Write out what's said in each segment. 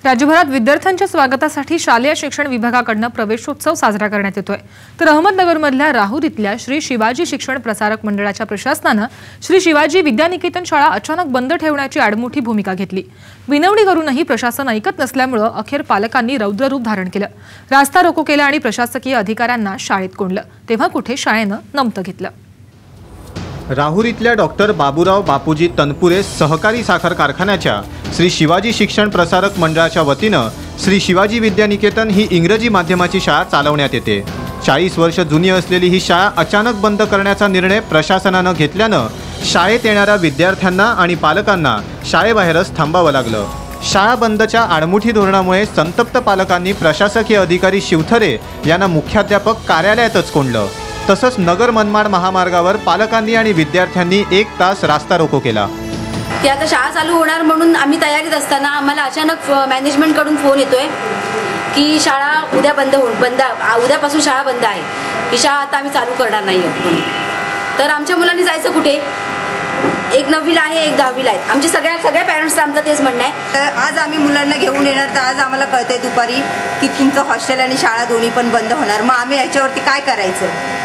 राज्यभरात विद्यार्थ्यांच्या स्वागतासाठी शालेय शिक्षण विभागाकडून प्रवेशोत्सव साजरा करण्यात येतोय। तर अहमदनगरमधल्या राहुर इथल्या श्री शिवाजी शिक्षण प्रसारक मंडळाच्या प्रशासनाने श्री शिवाजी विद्यानिकेतन शाळा अचानक बंद ठेवण्याची आडमुठी भूमिका घेतली। विनवणी करूनही प्रशासन ऐकत नसल्यामुळे अखेर पालकांनी रौद्ररूप धारण केलं, रास्ता रोको केला आणि प्रशासकीय अधिकाऱ्यांना शाळेत कोंडलं। तेव्हा कुठे शाळेनं नमतं घेतलं। राहुर इथल्या डॉक्टर बाबूराव बापूजी तनपुरे सहकारी साखर कारखान्याच्या श्री शिवाजी शिक्षण प्रसारक मंडळाच्या वतीनं श्री शिवाजी विद्यानिकेतन ही इंग्रजी माध्यमाची शाळा चालवण्यात येते। 40 वर्ष जुनी असलेली ही शाळा अचानक बंद करण्याचा निर्णय प्रशासनानं घेतल्यानं शाळेत येणाऱ्या विद्यार्थ्यांना आणि पालकांना शाळेबाहेरच थांबावं लागलं। शाळा बंदच्या आडमुठी धोरणामुळे संतप्त पालकांनी प्रशासकीय अधिकारी शिवथरे यांना मुख्याध्यापक कार्यालयातच कोंडलं। तसंच नगर मनमाड महामार्गावर पालकांनी आणि विद्यार्थ्यांनी 1 तास रास्ता रोको केला। की आता शाळा चालू होणार म्हणून आम्ही तयारीत असताना आम्हाला अचानक मॅनेजमेंटकडून फोन येतोय की शाळा उद्या उद्यापासून शाळा बंद आहे, ही शाळा आता आम्ही चालू करणार नाही म्हणून। तर आमच्या मुलांनी जायचं कुठे? एक 9वीला आहे, एक 10वीला आहे। आमचे सगळ्या पॅरेंट्सचं आमचं तेच म्हणणं आहे। तर आज आम्ही मुलांना घेऊन येणार, तर आज आम्हाला कळतंय दुपारी की तुमचं हॉस्टेल आणि शाळा दोन्ही पण बंद होणार। मग आम्ही याच्यावरती काय करायचं?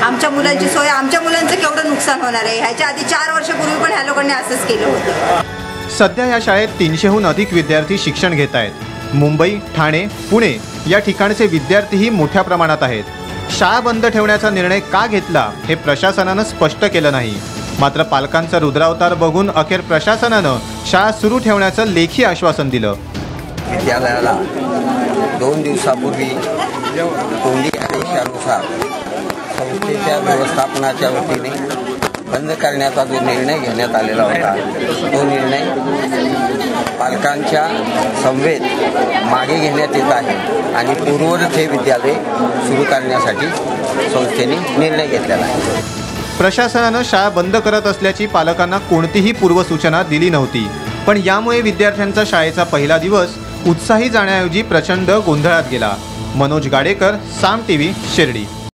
आमच्या मुलांची सोय, आमच्या मुलांचं केवढं नुकसान होणार आहे? ह्याच्या आधी 4 वर्षापूर्वी पण ह्या लोकांनी असंच केलं होतं। सध्या या शाळेत 300हून अधिक विद्यार्थी शिक्षण घेत आहेत। मुंबई, ठाणे, पुणे या ठिकाणचे विद्यार्थीही मोठ्या प्रमाणात आहेत। शाळा बंद ठेवण्याचा निर्णय का घेतला हे प्रशासनानं स्पष्ट केलं नाही। मात्र पालकांचा रुद्रावतार बघून अखेर प्रशासनानं शाळा सुरू ठेवण्याचं लेखी आश्वासन दिलं। विद्यालयाला 2 दिवसापूर्वी तोंडी आदेशानुसार संस्थेच्या व्यवस्थापनाच्या वतीने बंद करण्याचा जो निर्णय घेण्यात आलेला होता, तो निर्णय पालकांच्या समवेत मागे घेण्यात येत आहे आणि पूर्ववत हे विद्यालय सुरू करण्यासाठी संस्थेने निर्णय घेतलेला आहे। प्रशासनानं शाळा बंद करत असल्याची पालकांना कोणतीही पूर्वसूचना दिली नव्हती, पण यामुळे विद्यार्थ्यांचा शाळेचा पहिला दिवस उत्साही जाण्याऐवजी प्रचंड गोंधळात गेला। मनोज गाडेकर, साम टीव्ही, शिर्डी।